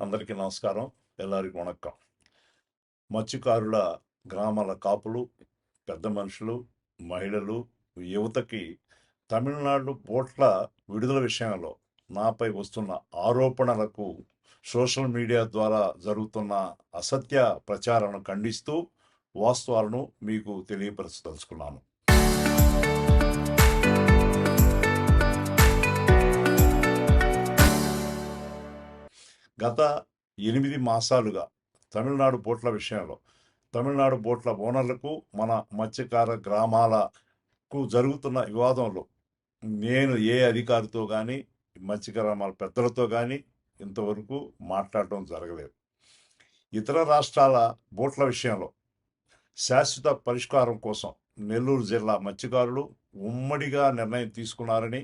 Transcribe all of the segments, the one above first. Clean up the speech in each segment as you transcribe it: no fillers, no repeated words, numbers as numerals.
అందరికీ నమస్కారం. ఎల్లరికీ వణక్కం. మత్స్యకారుల గ్రామాల కాపులు, పెద్ద మనుషులు, మహిళలు, యువతకి తమిళనాడు బోట్ల విడుదల విషయంలో నాపై వస్తున్న ఆరోపణలకు సోషల్ మీడియా ద్వారా జరుగుతున్న అసత్య ప్రచారాలను ఖండిస్తూ వాస్తవాలను మీకు తెలియపరచదలుచుకున్నాను. గత 8 మాసాలుగా తమిళనాడు బోట్ల విషయంలో తమిళనాడు బోట్ల ఓనర్లకు మన మత్స్యకార గ్రామాలకు జరుగుతున్న వివాదంలో నేను ఏ అధికారితో కానీ మత్స్యకార గ్రామాల పెద్దలతో కానీ ఇంతవరకు మాట్లాడటం జరగలేదు. ఇతర రాష్ట్రాల బోట్ల విషయంలో శాశ్వత పరిష్కారం కోసం నెల్లూరు జిల్లా మత్స్యకారులు ఉమ్మడిగా నిర్ణయం తీసుకున్నారని,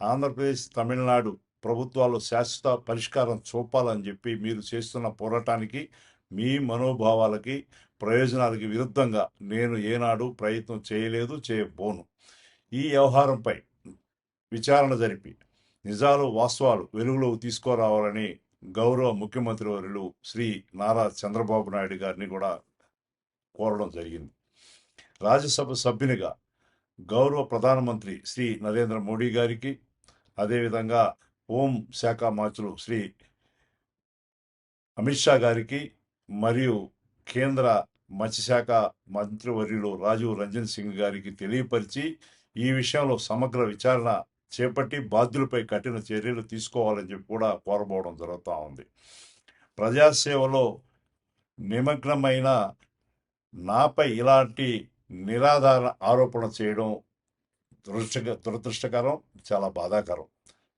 ఆంధ్రప్రదేశ్ తమిళనాడు ప్రభుత్వాలు శాశ్వత పరిష్కారం చూపాలని చెప్పి మీరు చేస్తున్న పోరాటానికి, మీ మనోభావాలకి, ప్రయోజనాలకి విరుద్ధంగా నేను ఏనాడు ప్రయత్నం చేయలేదు, చేయబోను. ఈ వ్యవహారంపై విచారణ జరిపి నిజాలు వాస్తవాలు వెలుగులోకి తీసుకురావాలని గౌరవ ముఖ్యమంత్రి వర్యులు శ్రీ నారా చంద్రబాబు నాయుడు గారిని కూడా కోరడం జరిగింది. రాజ్యసభ సభ్యునిగా గౌరవ ప్రధానమంత్రి శ్రీ నరేంద్ర మోడీ గారికి, అదేవిధంగా హోం శాఖ మంత్రులు శ్రీ అమిత్ షా గారికి మరియు కేంద్ర మత్స్యశాఖ మంత్రివర్యులు రాజీవ్ రంజన్ సింగ్ గారికి తెలియపరిచి ఈ విషయంలో సమగ్ర విచారణ చేపట్టి బాధ్యులపై కఠిన చర్యలు తీసుకోవాలని చెప్పి కూడా కోరబోవడం జరుగుతూ ఉంది. ప్రజాసేవలో నిమగ్నమైన నాపై ఇలాంటి నిరాధార ఆరోపణ చేయడం దురదృష్టకరం, చాలా బాధాకరం.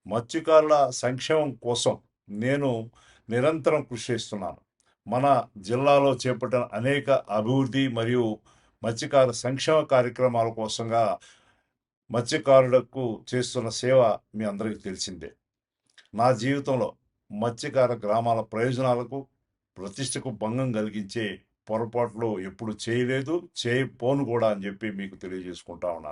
మత్స్యకారుల సంక్షేమం కోసం నేను నిరంతరం కృషి చేస్తున్నాను. మన జిల్లాలో చేపట్టిన అనేక అభివృద్ధి మరియు మత్స్యకార సంక్షేమ కార్యక్రమాల కోసంగా మత్స్యకారులకు చేస్తున్న సేవ మీ అందరికీ తెలిసిందే. నా జీవితంలో మత్స్యకార గ్రామాల ప్రయోజనాలకు, ప్రతిష్టకు భంగం కలిగించే పొరపాట్లు ఎప్పుడు చేయలేదు, చేయపోను కూడా అని చెప్పి మీకు తెలియజేసుకుంటా ఉన్నాను.